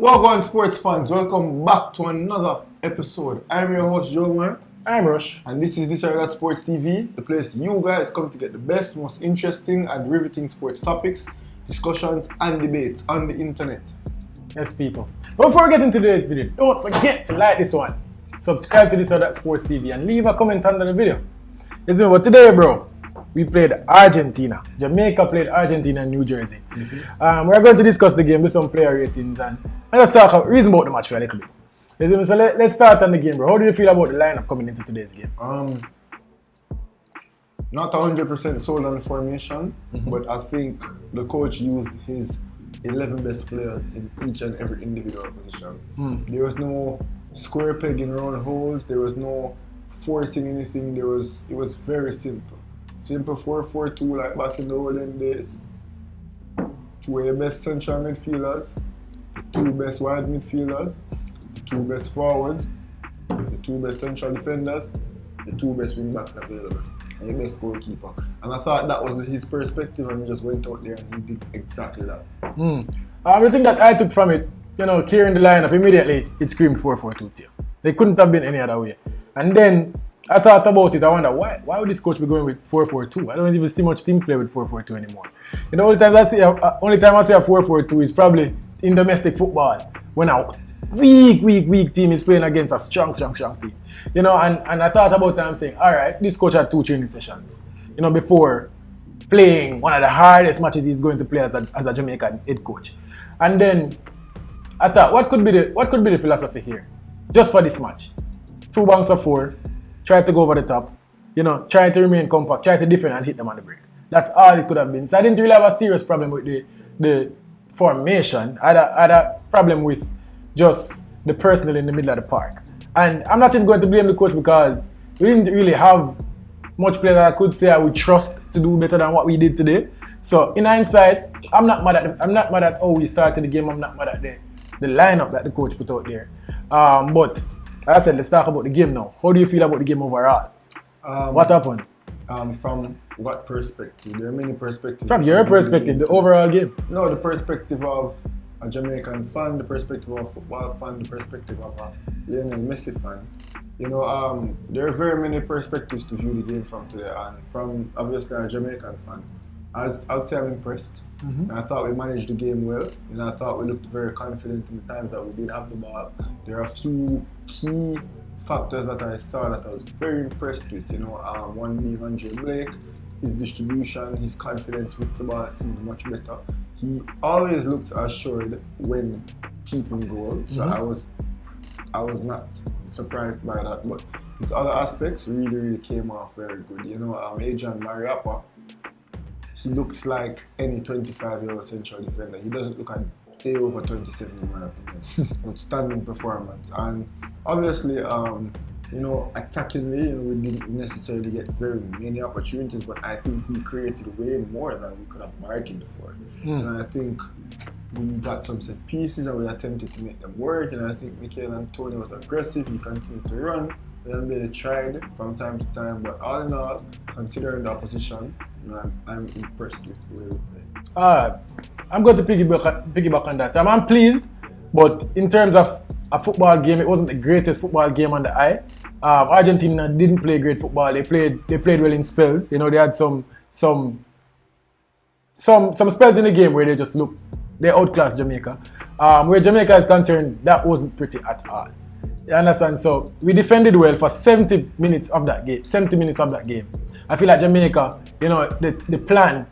Welcome sports fans, welcome back to another episode. I'm your host Joe. I'm Rush. And this is This Sports TV, the place you guys come to get the best, most interesting and riveting sports topics, discussions and debates on the internet. Yes, people. But before we get into today's video, don't forget to like this one, subscribe to This Sports TV and leave a comment under the video. Listen, but today, bro, we played Argentina. Jamaica played Argentina in New Jersey. We're going to discuss the game with some player ratings and let's talk reason about the match for a little bit. So let's start on the game, bro. How do you feel about the lineup coming into today's game? Not 100% sold on the formation, but I think the coach used his 11 best players in each and every individual position. There was no square pegging around holes. There was no forcing anything. It was very simple. Simple 4-4-2 like back in the olden days. Two of the best central midfielders, the two best wide midfielders, the two best forwards, the two best central defenders, the two best wing backs available, and the best goalkeeper. And I thought that was his perspective, and he just went out there and he did exactly that. The thing that I took from it, clearing the lineup immediately, it screamed 4-4-2 to you. They couldn't have been any other way. And then I thought about it. I wonder why would this coach be going with 4-4-2? I don't even see much teams play with 4-4-2 anymore. The only time I see a 4-4-2 is probably in domestic football when a weak team is playing against a strong team. And I thought about that. I'm saying, all right, this coach had 2 training sessions. Before playing one of the hardest matches he's going to play as a Jamaican head coach. And then I thought, what could be the philosophy here, just for this match? 2 banks of 4. Try to go over the top, try to remain compact, try to defend and hit them on the break. That's all it could have been. So I didn't really have a serious problem with the formation. I had a problem with just the personnel in the middle of the park. And I'm not even going to blame the coach because we didn't really have much players that I could say I would trust to do better than what we did today. So in hindsight, I'm not mad at how we started the game. I'm not mad at the lineup that the coach put out there. But like I said, let's talk about the game now. How do you feel about the game overall? What happened? From what perspective? There are many perspectives. From your perspective, the overall game? No, the perspective of a Jamaican fan, the perspective of a football fan, the perspective of a Lionel Messi fan. There are very many perspectives to view the game from today, and from obviously a Jamaican fan, I'd say I'm impressed. And I thought we managed the game well, and I thought we looked very confident in the times that we did have the ball. There are a few key factors that I saw that I was very impressed with. One being Andre Blake, his distribution, his confidence with the ball seemed much better. He always looks assured when keeping goal, so I was not surprised by that. But his other aspects really came off very good. Adrian Mariappa, he looks like any 25-year-old central defender. He doesn't look a day over 27 in my opinion. Outstanding performance. And obviously, attackingly, we didn't necessarily get very many opportunities, but I think we created way more than we could have bargained for. And I think we got some set pieces and we attempted to make them work. And I think Mikel Antonio was aggressive. He continued to run. Then they tried from time to time, but all in all, considering the opposition, I'm impressed with the way we play. I'm going to piggyback on that. I'm pleased, but in terms of a football game, it wasn't the greatest football game on the eye. Argentina didn't play great football. They played well in spells. They had some spells in the game where they outclassed Jamaica. Where Jamaica is concerned, that wasn't pretty at all. You understand? So we defended well for 70 minutes of that game. I feel like Jamaica, the plan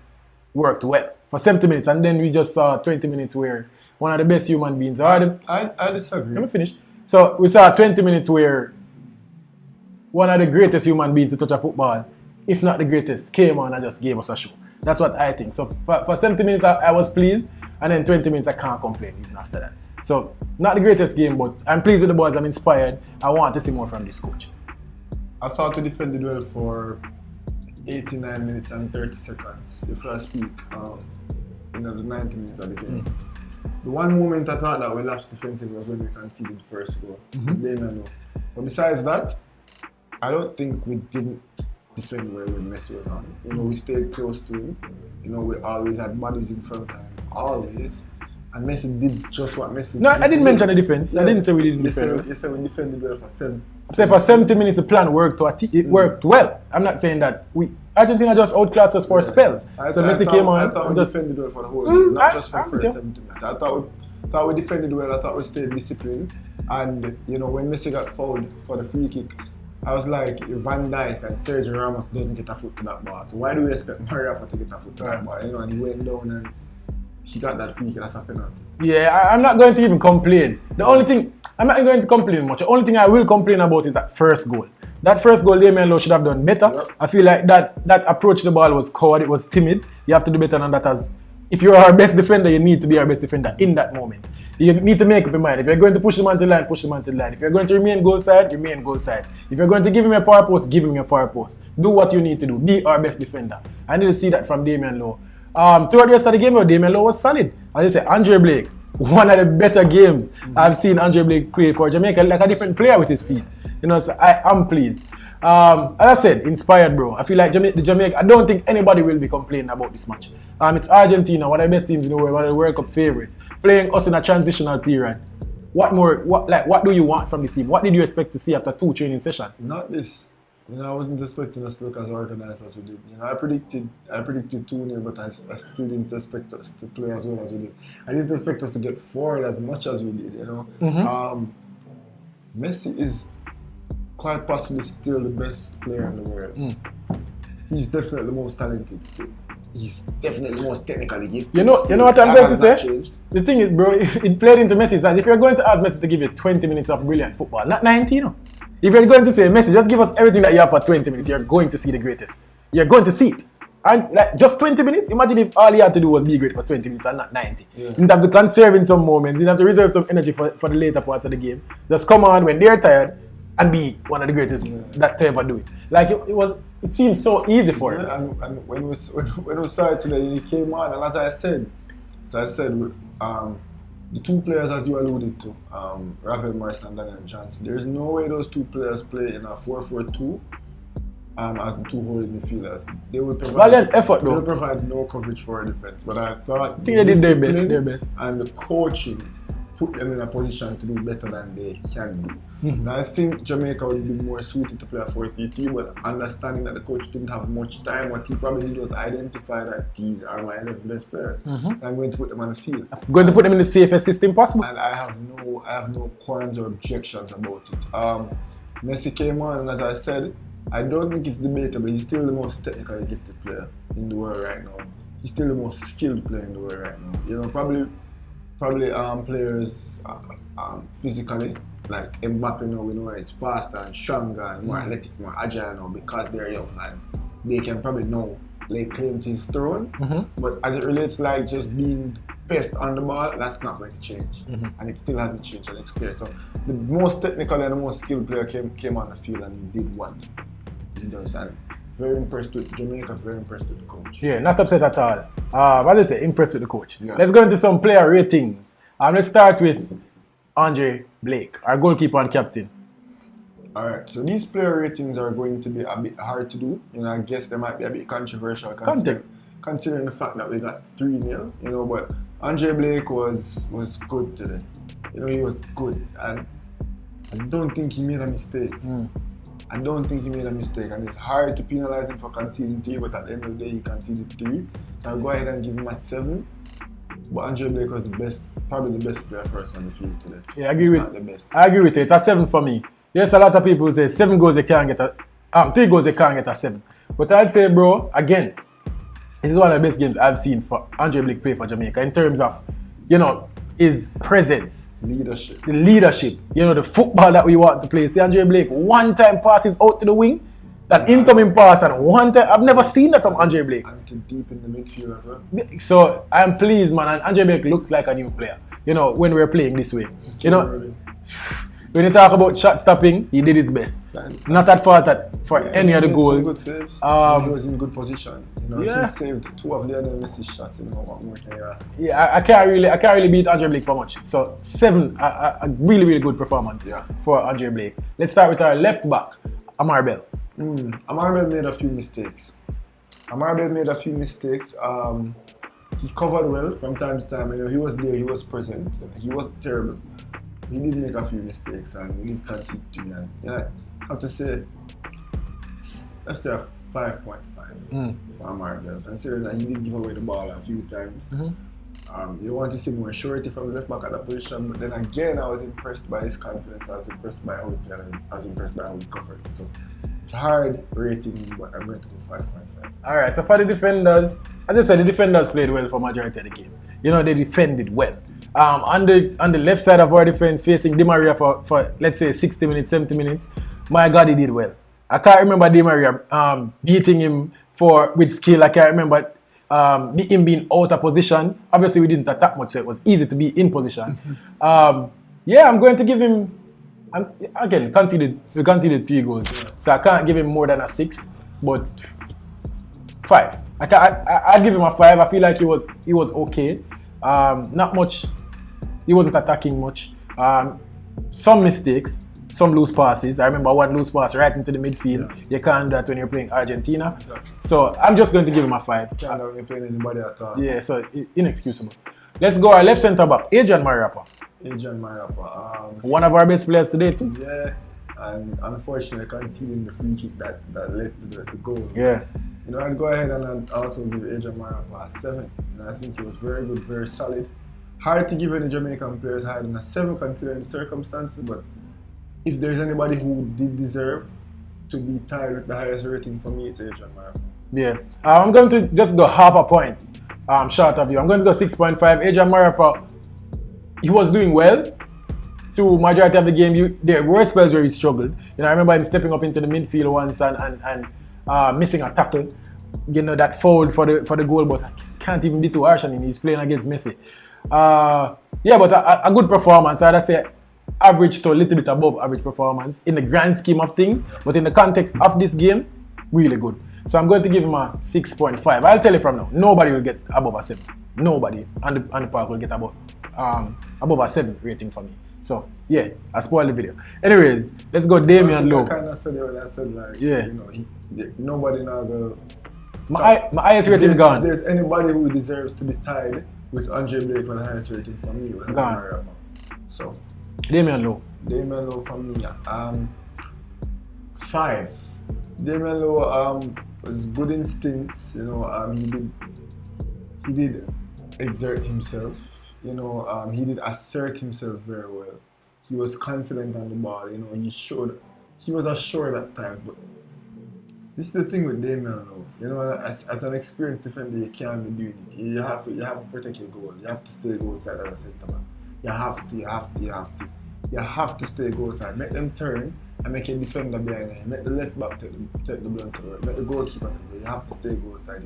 worked well for 70 minutes, and then we just saw 20 minutes where one of the best human beings. I disagree. Let me finish. So we saw 20 minutes where one of the greatest human beings to touch a football, if not the greatest, came on and just gave us a show. That's what I think. So for 70 minutes, I was pleased, and then 20 minutes, I can't complain even after that. So, not the greatest game, but I'm pleased with the boys. I'm inspired. I want to see more from this coach. I thought we defended well for 89 minutes and 30 seconds, if I speak, the 90 minutes of the game. The one moment I thought that we lapsed defensively was when we conceded the first goal. But besides that, I don't think we didn't defend well when Messi was on. We stayed close to him. We always had bodies in front of him, always. And Messi did just what Messi No, I Messi didn't mention the defense. Yeah. I didn't say we didn't defend. You said we defended well for 7. Say for 70 minutes the plan worked. It worked well. I'm not saying that Argentina just outclassed us for spells. So Messi came on. I thought we defended well for the whole game, not just for the first 70 minutes. I thought we defended well. I thought we stayed disciplined. And you know, when Messi got fouled for the free kick, I was like, if Van Dijk and Sergio Ramos doesn't get a foot to that ball, so why do we expect Mariappa to get a foot to that ball? You know, and he went down and he got that free kick. That's a penalty. Yeah, I'm not going to even complain. The only thing I'm not going to complain much. The only thing I will complain about is that first goal. That first goal, Damian Lowe should have done better. Yep. I feel like that approach to the ball was coward. It was timid. You have to do better than that. As if you're our best defender, you need to be our best defender in that moment. You need to make up your mind. If you're going to push the man to the line, push the man to the line. If you're going to remain goal side, remain goal side. If you're going to give him a far post, give him a far post. Do what you need to do. Be our best defender. I need to see that from Damian Lowe. Throughout the rest of the game, Damian Lowe was solid. As I say, Andre Blake, one of the better games I've seen Andre Blake play for Jamaica, like a different player with his feet. You know, so I am pleased. As I said, inspired, bro. I feel like Jamaica, I don't think anybody will be complaining about this match. It's Argentina, one of the best teams in the world, one of the World Cup favorites, playing us in a transitional period. What do you want from this team? What did you expect to see after 2 training sessions? Not this. You know, I wasn't expecting us to look as organized as we did. You know, I predicted 2-0, but I still didn't expect us to play as well as we did. I didn't expect us to get forward as much as we did, you know. Messi is quite possibly still the best player in the world. He's definitely the most talented still. He's definitely the most technically gifted. You know what I'm going to say? Changed. The thing is, bro, it played into Messi that if you're going to ask Messi to give you 20 minutes of brilliant football, not 90, you know. If you're going to say, Messi, just give us everything that you have for 20 minutes, you're going to see the greatest. You're going to see it. And like just 20 minutes, imagine if all he had to do was be great for 20 minutes and not 90. Yeah. You'd have to conserve in some moments, you'd have to reserve some energy for the later parts of the game. Just come on when they're tired and be one of the greatest that to ever do it. Like it seems so easy for him. And when we saw it today, he came on, and as I said, the 2 players, as you alluded to, Rafael Morrison and Daniel Johnson, there's no way those 2 players play in a 4-4-2 as the 2 holding midfielders. They will provide no coverage for our defense. But I thought they did their best. And the coaching put them in a position to do better than they can do. And I think Jamaica would be more suited to play a 4-3-3, but understanding that the coach didn't have much time, what he probably did was identify that these are my 11 best players. And I'm going to put them on the field. I'm going to put them in the safest system possible. And I have no qualms or objections about it. Messi came on, and as I said, I don't think it's debatable. He's still the most technically gifted player in the world right now. He's still the most skilled player in the world right now. You know, probably players physically, like Mbappe now, we know is faster and stronger and more athletic, more agile now because they're young and they can probably now lay claim to his throne. But as it relates like just being best on the ball, that's not going to change. And it still hasn't changed, and it's clear. So the most technical and the most skilled player came on the field and he did what he does. And very impressed with Jamaica, very impressed with the coach. Yeah, not upset at all. What did I say? Impressed with the coach. Yeah. Let's go into some player ratings. Let's start with Andre Blake, our goalkeeper and captain. Alright, so these player ratings are going to be a bit hard to do. You know, I guess they might be a bit controversial considering the fact that we got 3-0, you know, but Andre Blake was good today. You know, he was good, and I don't think he made a mistake. I don't think he made a mistake, and it's hard to penalize him for conceding 3, but at the end of the day, he conceded 3. I'll go ahead and give him a 7. But Andre Blake was probably the best player for us on the field today. Yeah, I agree with it. It's a 7 for me. There's a lot of people who say 7 goals they can't get 3 goals they can't get a 7. But I'd say, bro, again, this is one of the best games I've seen for Andre Blake play for Jamaica in terms of, you know, his presence. Leadership. The leadership. You know, the football that we want to play. See, Andre Blake, one time passes out to the wing, that incoming pass, and one time, I've never seen that from Andre Blake. And to deep in the midfield as well. So, I'm pleased, man, and Andre Blake looks like a new player, you know, when we're playing this way. You know, when you talk about shot stopping, he did his best. Not at fault for any of the goals. Good saves. He was in good position. You know, he saved 2 of the other Messi shots. You know, what more can you ask? Yeah, I can't really beat Andre Blake for much. So 7, a really, really good performance for Andre Blake. Let's start with our left back, Amar Bell. Amar Bell made a few mistakes. he covered well from time to time. You know, he was there, he was present. He wasn't terrible. He did make a few mistakes and we did concede to him. And you know, I have to say, let's say a 5.5 for Marvel, considering that he did give away the ball a few times. You want to see more surety from the left back at that position, but then again, I was impressed by his confidence. I was impressed by how he played. I was impressed by how he covered. So it's a hard rating, but I'm going to go 5.5. All right. So for the defenders, as I said, the defenders played well for majority of the game. You know, they defended well. On the left side of our defense, facing Di Maria for let's say 60 minutes, 70 minutes, my God, he did well. I can't remember Di Maria beating him with skill. I can't remember him being out of position. Obviously, we didn't attack much, so it was easy to be in position. Yeah, I'm going to give him. We conceded 3 goals, so I can't give him more than a 6, but 5. I'd give him a 5. I feel like he was okay. Not much. He wasn't attacking much. Some mistakes, some loose passes. I remember one loose pass right into the midfield. Yeah. You can't do that when you're playing Argentina. Exactly. So I'm just going to give him a 5. Can't have him playing anybody at all. Yeah, so inexcusable. Let's go our left centre back, Adrian Mariappa. One of our best players today too. Yeah, and unfortunately conceding the free kick that led to the goal. Yeah. You know, I'd go ahead and I'd also give Adrian Mariappa a 7. You know, I think he was very good, very solid. Hard to give any Jamaican players higher than a 7 considering the circumstances, but if there's anybody who did deserve to be tied with the highest rating for me, it's Adrian Mariappa. Yeah. I'm going to just go half a point short of you. I'm going to go 6.5. Adrian Mariappa, he was doing well through majority of the game. There were spells where he struggled. You know, I remember him stepping up into the midfield once and missing a tackle. You know, that fouled for the goal, but I can't even be too harsh on him. He's playing against Messi. Yeah, but a good performance. I'd say average to a little bit above average performance in the grand scheme of things. But in the context of this game, really good. So I'm going to give him a 6.5. I'll tell you from now, nobody will get above a 7. Nobody on the park will get above a 7 rating for me. So yeah, I spoiled the video. Anyways, let's go Damian Lowe. I kind of said it when I said like, yeah, you know, nobody now go. My highest rating gone. If there's anybody who deserves to be tied with Andre Blake for the highest rating for me, gone. So Damian Lowe for me, 5. Damian Lowe was good instincts. You know, he did exert himself. You know, he did assert himself very well. He was confident on the ball. You know, he was assured at times. But this is the thing with Damian Lowe. You know, as an experienced defender, you can't be doing it. You have to protect your goal. You have to stay goal side as a centre back. You have to stay goal side. Make them turn and make a defender behind them. Make the left back take the blunt to work. Make the goalkeeper. You have to stay goal side.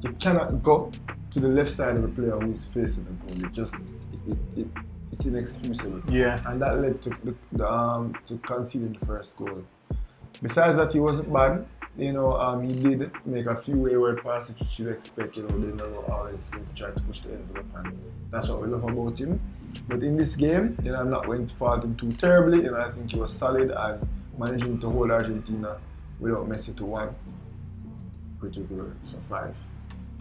You cannot go to the left side of the player who is facing the goal. It's inexcusable. Yeah. And that led to conceding the first goal. Besides that, he wasn't bad. You know, he did make a few wayward passes, which you'd expect. You know, they never always going to try to push the envelope, and that's what we love about him. But in this game, you know, I'm not going to fault him too terribly. You know, I think he was solid and managing to hold Argentina without Messi to 1. Pretty good. So 5.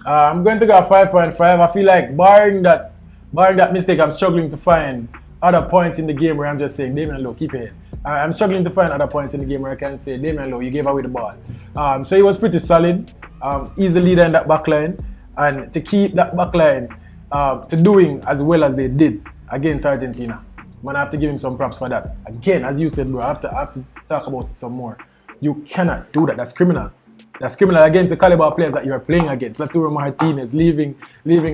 I'm going to go 5.5. I feel like barring that mistake, I'm struggling to find other points in the game where I'm just saying, Damian Lowe, keep it. I'm struggling to find other points in the game where I can say, Damian Lowe, you gave away the ball. So he was pretty solid. He's the leader in that backline, and to keep that backline to doing as well as they did against Argentina, man, I have to give him some props for that. Again, as you said, bro, I have to talk about it some more. You cannot do that. That's criminal. That's criminal against the caliber of players that you are playing against. Laturo Martinez, leaving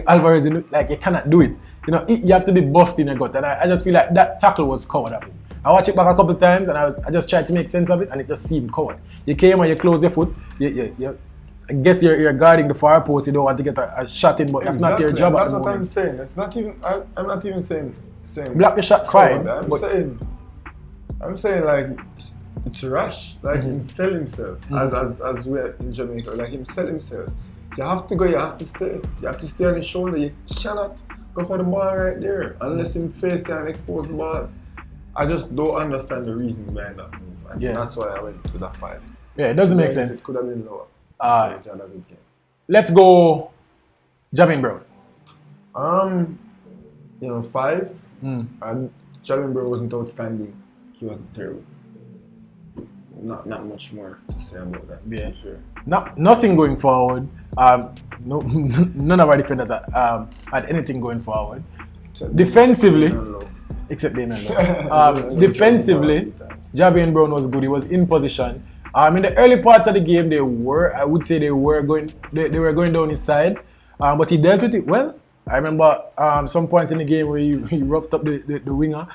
Alvarez, like you cannot do it. You know, you have to be busting your gut, and I just feel like that tackle was coward of him. I watched it back a couple of times, and I just tried to make sense of it, and it just seemed coward. You came and you close your foot. I guess you're guarding the far post. You don't want to get a shot in, but that's not your job. That's what I'm saying. It's not even. I'm not even saying. Block the shot, fine. I'm saying like it's rash. Like him sell himself as we're in Jamaica. Like him sell himself. You have to go. You have to stay. You have to stay on his shoulder. You cannot go for the ball right there unless him face it and expose the ball. I just don't understand the reason behind that move, and that's why I went with that 5. Yeah, it doesn't make sense. It could have been lower. Let's go Jamaican Brown. 5. Mm. And Jamaican Brown wasn't outstanding. He wasn't terrible. Not much more to say about that. Yeah. Sure. Nothing going forward. No, none of our defenders had anything going forward. Defensively, except they defensively, Jamaican Brown was good. He was in position. In the early parts of the game, they were going down his side, but he dealt with it well. I remember some points in the game where he roughed up the winger,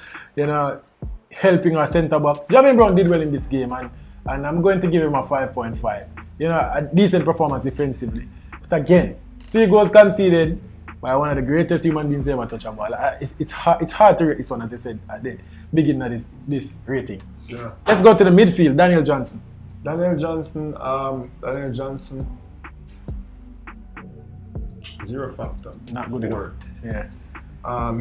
helping our centre backs. Jamaican Brown did well in this game, and I'm going to give him a 5.5. A decent performance defensively. But again, 3 goals conceded by one of the greatest human beings ever touch a ball. It's hard to rate this one, as I said at the beginning of this rating. Yeah. Let's go to the midfield. Daniel Johnson. Daniel Johnson, 0 factor. Not good enough. Yeah.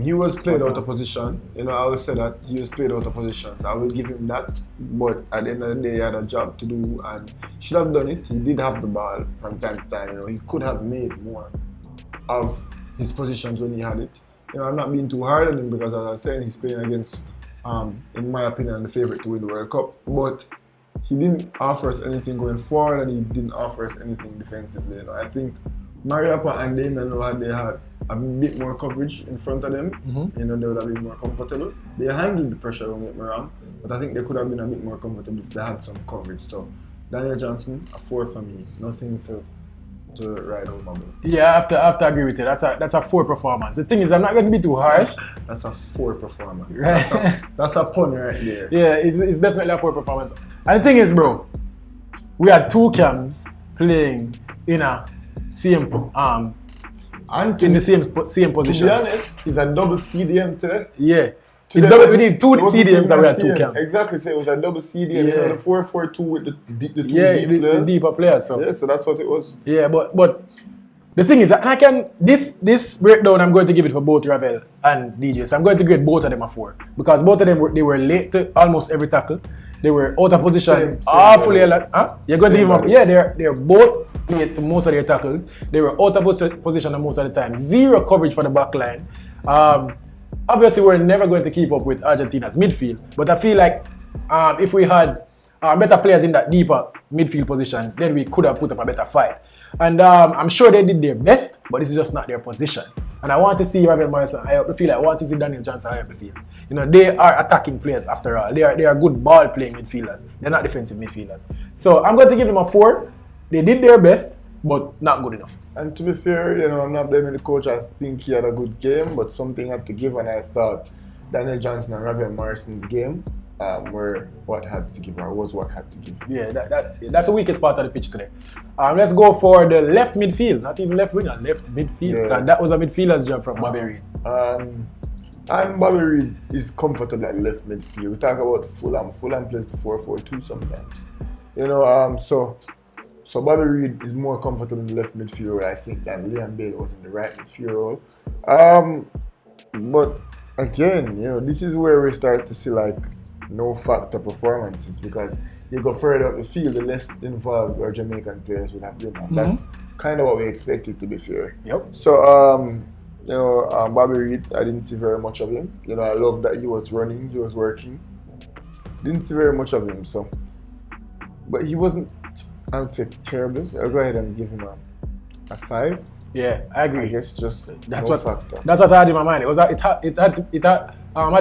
He was played out of position. I would say that he was played out of position. So I will give him that. But at the end of the day, he had a job to do and should have done it. He did have the ball from time to time. He could have made more of his positions when he had it. I'm not being too hard on him because, as I was saying, he's playing against, in my opinion, the favourite to win the World Cup. But he didn't offer us anything going forward and he didn't offer us anything defensively. I think Mariappa and Damien, they had a bit more coverage in front of them. They would have been more comfortable. They handled the pressure, don't get me wrong, but I think they could have been a bit more comfortable if they had some coverage. So Daniel Johnson, a 4 for me. Nothing to ride home about. Yeah, I have to agree with you. That's a 4 performance. The thing is, I'm not going to be too harsh. That's a 4 performance. Right. That's a pun right there. Yeah, it's definitely a 4 performance. And the thing is, bro, we had 2 cams playing in a same in the same position. To be honest, it's a double CDM today. Yeah. We did 2 CDMs and we had 2 cams. Exactly, so it was a double CDM. Yeah. The 4-4-2 with the 2 deep players. The deeper players. So. Yeah, so that's what it was. Yeah, but the thing is, this breakdown I'm going to give it for both Ravel and DJ. So I'm going to grade both of them a 4 because both of them were late to almost every tackle. They were out of position awfully a lot. Huh? You're going to give them they're both late to most of their tackles. They were out of position most of the time. 0 coverage for the back line. Obviously, we're never going to keep up with Argentina's midfield, but I feel like if we had better players in that deeper midfield position, then we could have put up a better fight. And I'm sure they did their best, but this is just not their position. And I want to see Ravel Morrison high up the field. I want to see Daniel Johnson high up the field. They are attacking players after all. They are good ball playing midfielders. They're not defensive midfielders. So I'm going to give them a 4. They did their best, but not good enough. And to be fair, I'm not blaming the coach. I think he had a good game, but something had to give, and I thought Daniel Johnson and Ravel Morrison's game were what had to give, or was what had to give. Yeah, that's the weakest part of the pitch today. Let's go for the left midfield, not even left winger, left midfield. Yeah. That was a midfielder's job from Bobby Reid. And Bobby Reid is comfortable at left midfield. We talk about Fulham. Fulham plays the 4-4-2 sometimes. So Bobby Reid is more comfortable in the left midfield role, I think, than Leon Bailey was in the right midfield role. But again, this is where we start to see no factor performances, because you go further up the field, the less involved our Jamaican players would have been. And that's kind of what we expected, to be fair. Yep. So Bobby Reid, I didn't see very much of him. I love that he was running, he was working. Didn't see very much of him, so. But he wasn't, I would say, terrible. So I'll go ahead and give him a 5. Yeah, I agree. I guess just that's no what factor. That's what I had in my mind. It had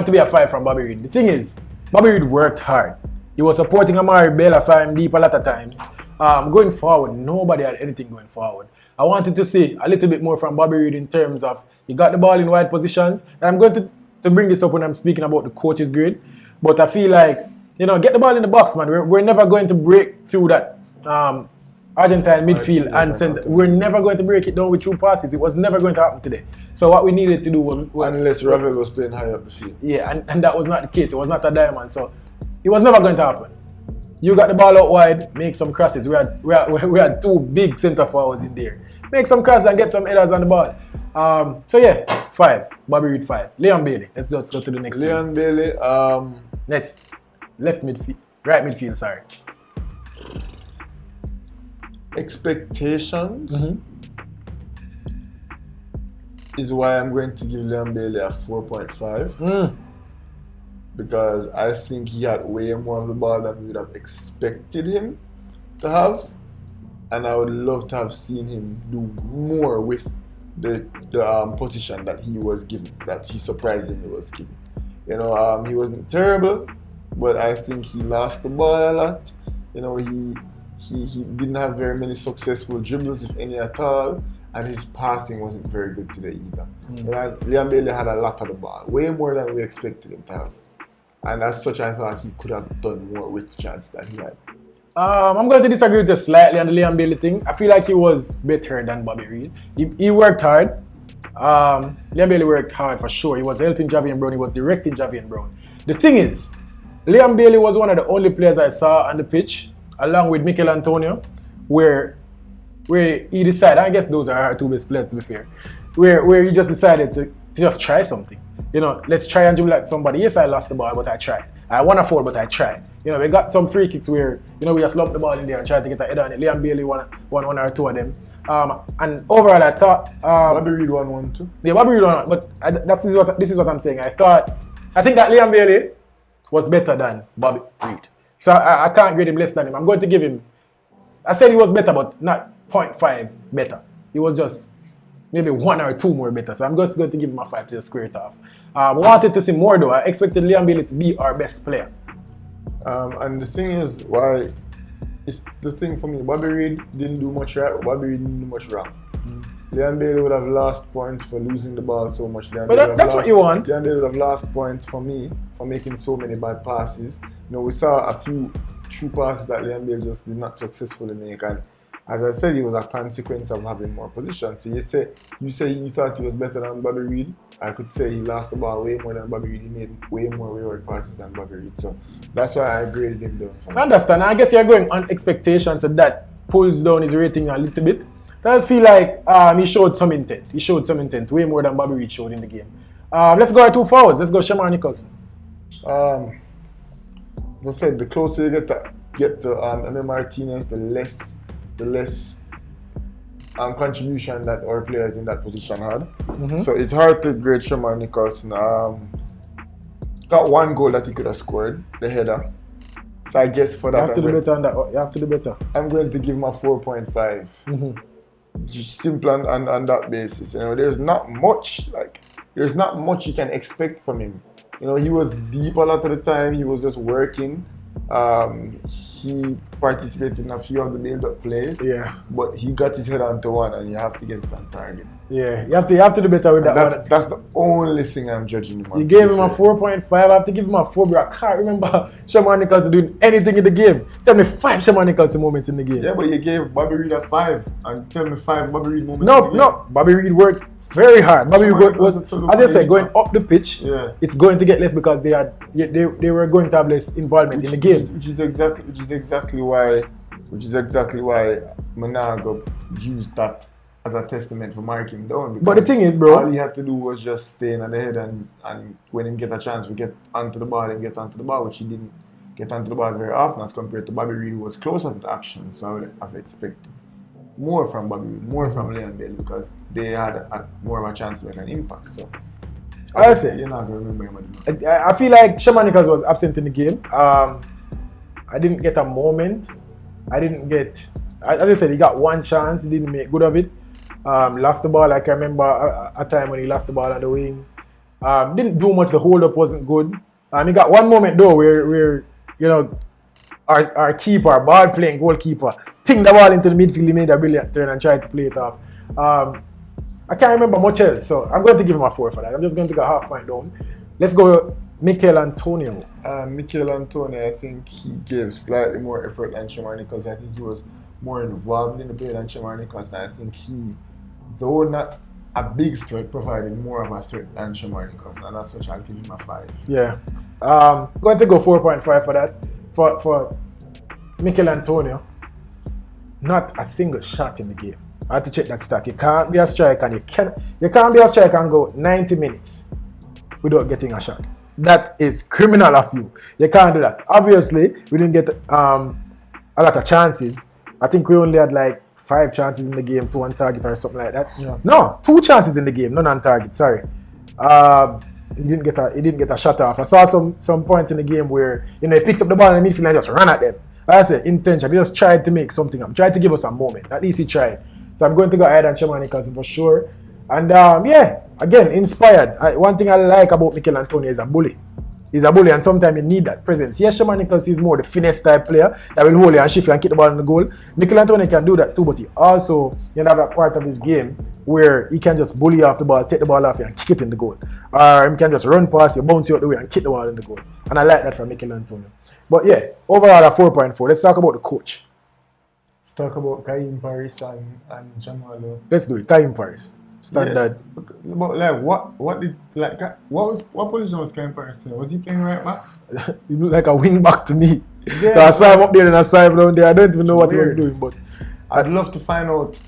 to be a 5 from Bobby Reid. The thing is, Bobby Reid worked hard. He was supporting Amari Bell, saw him deep a lot of times. Going forward, nobody had anything going forward. I wanted to see a little bit more from Bobby Reid in terms of he got the ball in wide positions. And I'm going to bring this up when I'm speaking about the coach's grade. But I feel like, get the ball in the box, man. We're never going to break through that Argentine midfield and center. We're never going to break it down with true passes. It was never going to happen today. So what we needed to do was unless Ravel was playing high up the field. Yeah, and that was not the case. It was not a diamond. So it was never going to happen. You got the ball out wide, make some crosses. We had 2 big centre forwards in there. Make some crosses and get some headers on the ball. So yeah, 5. Bobby Reid 5. Leon Bailey. Let's just go to the next. Leon Bailey. Next, right midfield. Sorry. Expectations. is why I'm going to give Liam Bailey a 4.5. Because I think he had way more of the ball than we would have expected him to have. And I would love to have seen him do more with the position that he was given, that he surprisingly was given. You know, he wasn't terrible, but I think he lost the ball a lot. You know, he didn't have very many successful dribbles, if any at all, and his passing wasn't very good today either. You know, Liam Bailey had a lot of the ball, way more than we expected him to have. And as such, I thought he could have done more with the chance that he had. I'm going to disagree with you slightly on the Liam Bailey thing. I feel like he was better than Bobby Reid. He worked hard. Liam Bailey worked hard for sure. He was helping Javian Brown. He was directing Javian Brown. The thing is, Liam Bailey was one of the only players I saw on the pitch, along with Mikel Antonio, where he decided, I guess those are our two best players to be fair, where he just decided to just try something. You know, let's try and dribble at somebody. Yes, I lost the ball, but I tried. I won a foul, but I tried. You know, we got some free kicks where, you know, we just lobbed the ball in there and tried to get a header on it. Liam Bailey won one or two of them. And overall, I thought... Bobby Reid won one too. Yeah, Bobby Reid won one. But this is what I'm saying. I think that Liam Bailey was better than Bobby Reid. So I can't grade him less than him. I'm going to give him... I said he was better, but not 0.5 better. He was just maybe 1 or 2 more better. So I'm just going to give him a 5 to just square it off. Wanted to see more though. I expected Liam Bailey to be our best player. And the thing is, why it's the thing for me, Bobby Reid didn't do much right, but Bobby Reid didn't do much wrong. Liam Bailey would have lost points for losing the ball so much. But that's what you want. Liam Bailey would have lost points for me for making so many bad passes. You know, we saw a few true passes that Liam Bailey just did not successfully make, and as I said, it was a consequence of having more position. So you say you thought he was better than Bobby Reid. I could say he lost the ball way more than Bobby Reid. He made way more wayward passes than Bobby Reid. So that's why I graded him down. I understand. I guess you're going on expectations, and that pulls down his rating a little bit. I just feel like he showed some intent. He showed some intent, way more than Bobby Reid showed in the game. Let's go our 2 forwards. Let's go Shamar Nicholson. As I said, the closer you get to Emile Martinez, the less contribution that our players in that position had. So it's hard to grade Shamar Nicholson. Got 1 goal that he could have scored, the header. So I guess for that, you have to do better on that. You have to do better. I'm going to give him a 4.5. Just simple on that basis. You know, there's not much you can expect from him. You know, he was deep a lot of the time. He was just working. He participated in a few of the build-up plays. Yeah. But he got his head onto one, and you have to get it on target. Yeah, you have to do better with that one. That's the only thing I'm judging him on. You gave him a 4.5. I have to give him a 4, bro. I can't remember Shamar Nicholson doing anything in the game. Tell me 5 Shamar Nicholson moments in the game. Yeah, but you gave Bobby Reid a 5, and tell me 5 Bobby Reid moments in the game. No. Bobby Reid worked very hard. Bobby Reid was, as I said, going up the pitch. Yeah. It's going to get less because they were going to have less involvement in the game. Which is exactly why Manago used that as a testament for marking him down. But the thing is, bro, all he had to do was just stay in the head, and when he get a chance, we get onto the ball, which he didn't get onto the ball very often as compared to Bobby Reid, who was closer to the action. So I would have expected more from Bobby Reid, more from Liam Bailey, because they had more of a chance to make an impact. So I say you're not going to remember him. I feel like Shamar Nicholson was absent in the game. I didn't get a moment. I didn't get, as I said, he got 1 chance. He didn't make good of it. Lost the ball. Like I remember a time when he lost the ball on the wing. Didn't do much. The hold up wasn't good. He got 1 moment though where you know, our keeper, our ball playing goalkeeper, pinged the ball into the midfield. He made a brilliant turn and tried to play it off. I can't remember much else, so I'm going to give him a 4 for that. I'm just going to take a half point down. Let's go Mikel Antonio. Mikel Antonio, I think he gave slightly more effort than Shamar Nicholson. I think he was more involved in the play than Shamar Nicholson. I think he, though not a big threat, provided more of a threat than Shamar Nicholson, and as such I'll give him a 5. Yeah. Going to go 4.5 for that. For Mikel Antonio, not a single shot in the game. I had to check that stat. You can't be a striker, and you can't be a striker and go 90 minutes without getting a shot. That is criminal of you. You can't do that. Obviously, we didn't get a lot of chances. I think we only had like 5 chances in the game, 2 on target or something like that. Yeah. No, 2 chances in the game, none on target. Sorry. He didn't get a shot off. I saw some points in the game where he picked up the ball in the midfield and just ran at them. Like I said, intention. He just tried to make something up. Tried to give us a moment. At least he tried. So I'm going to go ahead and Shamani Cousin for sure. And again, inspired. One thing I like about Mikel Antonio is a bully. He's a bully, and sometimes you need that presence. Yes, Shamani Nicholas is more the finesse type player that will hold you and shift you and kick the ball in the goal. Mikel Antonio can do that too, but he also have that part of his game where he can just bully off the ball, take the ball off you and kick it in the goal. Or he can just run past you, bounce you out the way and kick the ball in the goal. And I like that from Mikel Antonio. But yeah, overall at 4.4. Let's talk about the coach. Let's talk about Kaim Paris and Jamalo. Let's do it. Kaim Paris. Standard. Yes. But like what position was Kaim Paris playing? Was he playing right back? He looked like a wing back to me. Yeah, I saw him up there and I saw him down there. I don't even know what he was doing, but I'd love to find out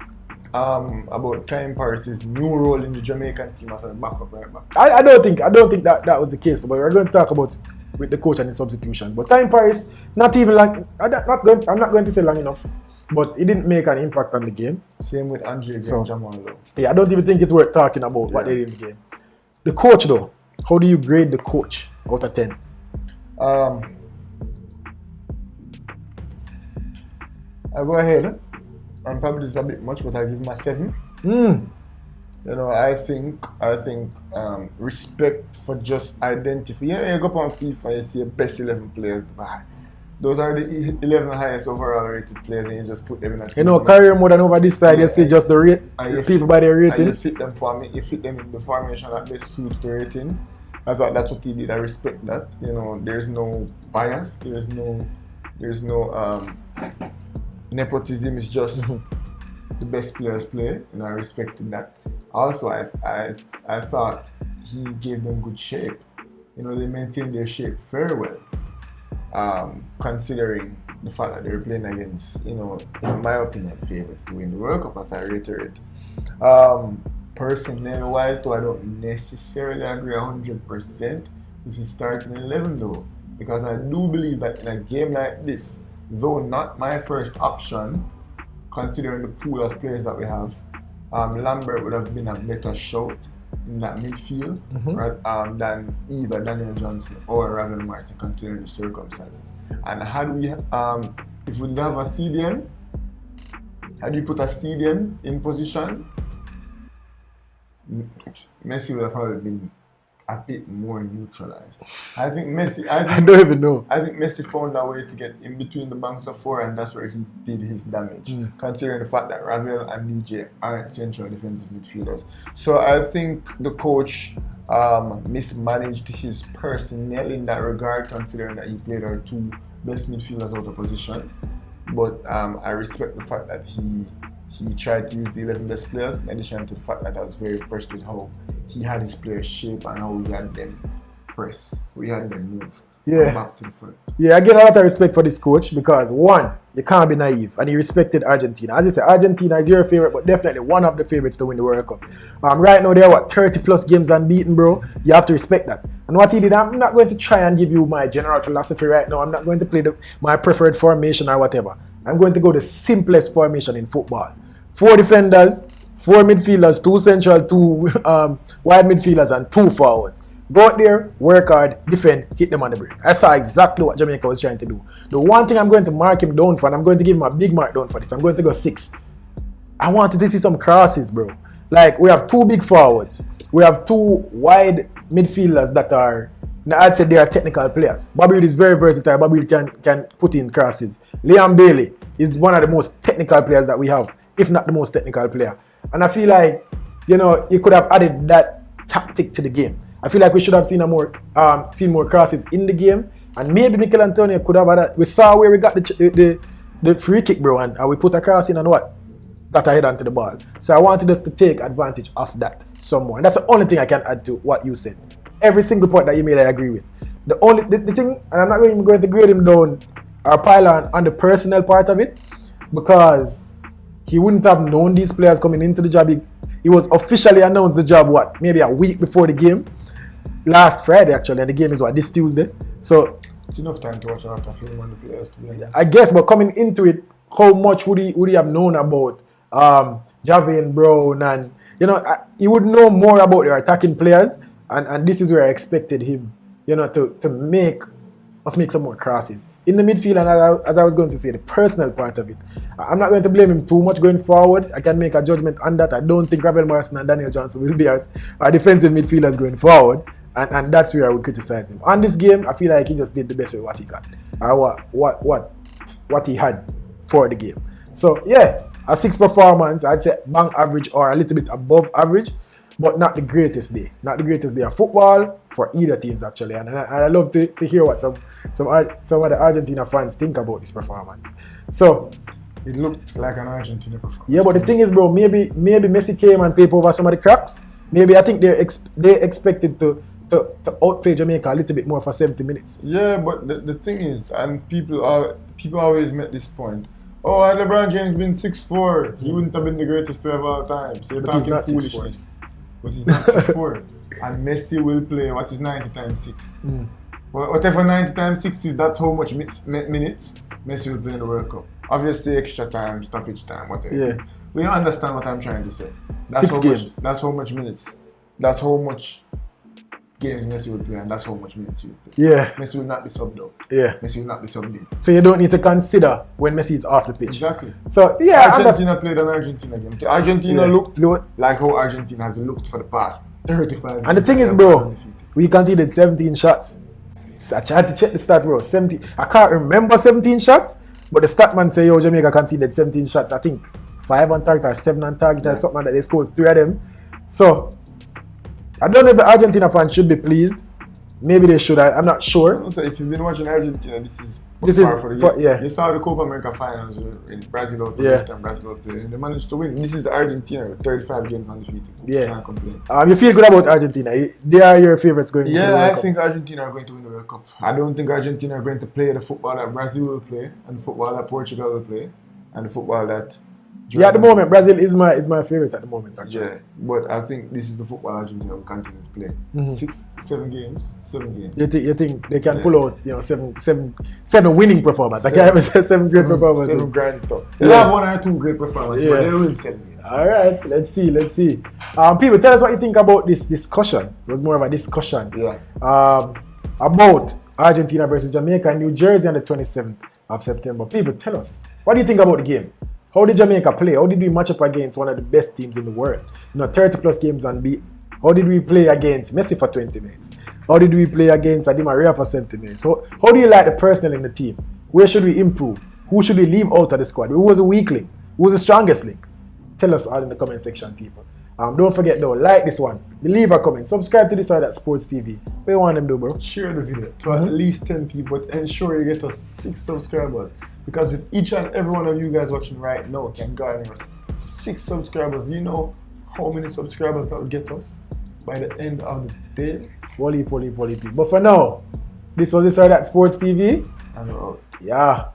about Kaim Paris' new role in the Jamaican team as a backup right back. I don't think that was the case, but we're going to talk about with the coach and his substitution. But Kaim Paris, not even like I'm not going to say long enough, but he didn't make an impact on the game. Same with Andre Jamalo. Yeah, I don't even think it's worth talking about what they did in the game. The coach though, how do you grade the coach out of 10? I'll go ahead and probably this is a bit much, but I'll give him a 7. I think respect for just identifying. You go up on FIFA, you see the best 11 players. Those are the 11 highest overall rated players, and you just put them in a team. Career mode and over this side, you see just the people by their rating. And you fit them in the formation that best suits the ratings. I thought that's what he did. I respect that. There's no bias. There's no nepotism. It's just the best players play. I respected that. Also, I thought he gave them good shape. They maintained their shape very well. Considering the fact that they're playing against, in my opinion, favorites to win the World Cup, as I reiterate. Personnel-wise, though, I don't necessarily agree 100% with his starting 11, though, because I do believe that in a game like this, though not my first option, considering the pool of players that we have, Lambert would have been a better shout in that midfield than either Daniel Johnson or Ravel Martin, considering the circumstances. And had we, if we didn't have a CDM, had you put a CDM in position, Messi would have probably been a bit more neutralized. I don't even know. I think Messi found a way to get in between the banks of 4, and that's where he did his damage, considering the fact that Ravel and DJ aren't central defensive midfielders. So I think the coach mismanaged his personnel in that regard, considering that he played our 2 best midfielders out of position. But I respect the fact that he tried to use the 11 best players, in addition to the fact that I was very impressed with how he had his players shape and how he had them press, we had them move back to the front. Yeah, I get a lot of respect for this coach because, one, you can't be naive, and he respected Argentina. As you said, Argentina is your favorite, but definitely one of the favorites to win the World Cup. Right now, they're 30 plus games unbeaten, bro. You have to respect that. And what he did, I'm not going to try and give you my general philosophy right now. I'm not going to play my preferred formation or whatever. I'm going to go the simplest formation in football. 4 defenders, 4 midfielders, 2 central, 2 wide midfielders, and 2 forwards. Go out there, work hard, defend, hit them on the break. I saw exactly what Jamaica was trying to do. The one thing I'm going to mark him down for, and I'm going to give him a big mark down for this, I'm going to go 6. I wanted to see some crosses, bro. Like, we have 2 big forwards. We have 2 wide midfielders that are, I'd say they are technical players. Bobby is very versatile. Bobby can put in crosses. Liam Bailey is one of the most technical players that we have, if not the most technical player. And I feel like, you could have added that tactic to the game. I feel like we should have seen more crosses in the game, and maybe Mikel Antonio could have had that. We saw where we got the free kick, bro, and we put a cross in and what? Got ahead onto the ball. So I wanted us to take advantage of that somewhere. And that's the only thing I can add to what you said. Every single point that you made, I agree with. The thing, and I'm not even going to grade him down or pile on the personnel part of it, because he wouldn't have known these players coming into the job. He was officially announced the job, maybe a week before the game. Last Friday, actually, and the game is this Tuesday. So it's enough time to watch a lot of film on the players, to be honest. I guess, but coming into it, how much would he have known about Javian Brown, and he would know more about their attacking players, and this is where I expected him, to make some more crosses in the midfield. And as I was going to say, the personal part of it, I'm not going to blame him too much going forward. I can make a judgment on that. I don't think Ravel Morrison and Daniel Johnson will be our defensive midfielders going forward, and that's where I would criticize him. On this game, I feel like he just did the best with what he got, or what he had for the game. So yeah, a 6 performance, I'd say bang average or a little bit above average, but not the greatest day. Not the greatest day of football for either teams actually. And I love to hear what some of the Argentina fans think about this performance. So it looked like an Argentina performance. Yeah, but the thing is, bro, maybe Messi came and papered over some of the cracks. Maybe I think they expected to outplay Jamaica a little bit more for 70 minutes. Yeah, but the thing is, and people always make this point. Oh, had LeBron James been 6'4", he wouldn't have been the greatest player of all time. So you're talking foolishness. But he's not 6'4". And Messi will play what is 90 times 6. Well, whatever 90 times 6 is, that's how much minutes Messi will play in the World Cup. Obviously, extra time, stoppage time, whatever. Yeah. We understand what I'm trying to say. That's 6 games. That's how much minutes. That's how much games Messi will play, and that's how much minutes he will play. Yeah. Messi will not be subbed out. Yeah. Messi will not be subbed in. So you don't need to consider when Messi is off the pitch. Exactly. So yeah, Argentina played an Argentina game. Argentina looked like how Argentina has looked for the past 35 years. And the thing is, bro, we conceded 17 shots. So I tried to check the stats, bro. 17. I can't remember 17 shots, but the stat man say, yo, Jamaica conceded 17 shots. I think 5 on target or 7 on target or something like that. They scored 3 of them. So I don't know if the Argentina fans should be pleased. Maybe they should. I'm not sure. So if you've been watching Argentina, this is for the game. Yeah. You saw the Copa America finals in Brazil out this time. Brazil out there, and they managed to win. This is Argentina with 35 games undefeated. Yeah. Can't complain. You feel good about Argentina? They are your favorites going to the World Cup? I think Argentina are going to win the World Cup. I don't think Argentina are going to play the football that Brazil will play, and the football that Portugal will play, and the football that Germany. Yeah, at the moment, Brazil is my favorite at the moment, actually. Yeah, but I think this is the football Argentina will continue to play. 7 games. You think they can pull out, seven winning performances? I can't even say 7 great performances. 7 grand top. They'll have 1 or 2 great performances, but they'll win 7 games. All right, let's see. People, tell us what you think about this discussion. It was more of a discussion. Yeah. About Argentina versus Jamaica in New Jersey on the 27th of September. People, tell us, what do you think about the game? How did Jamaica play? How did we match up against one of the best teams in the world? 30 plus games unbeaten. How did we play against Messi for 20 minutes? How did we play against Di Maria for 70 minutes? So how do you like the personnel in the team? Where should we improve? Who should we leave out of the squad? Who was a weak link? Who was the strongest link? Tell us all in the comment section, people. Don't forget though, like this one, leave a comment, subscribe to this or that Sports TV. What you want them to do, bro? Share the video to at least 10 people, but ensure you get us 6 subscribers. Because if each and every one of you guys watching right now can garner us 6 subscribers, do you know how many subscribers that will get us by the end of the day? Poly. But for now, this was this or that Sports TV. And we're out. Yeah.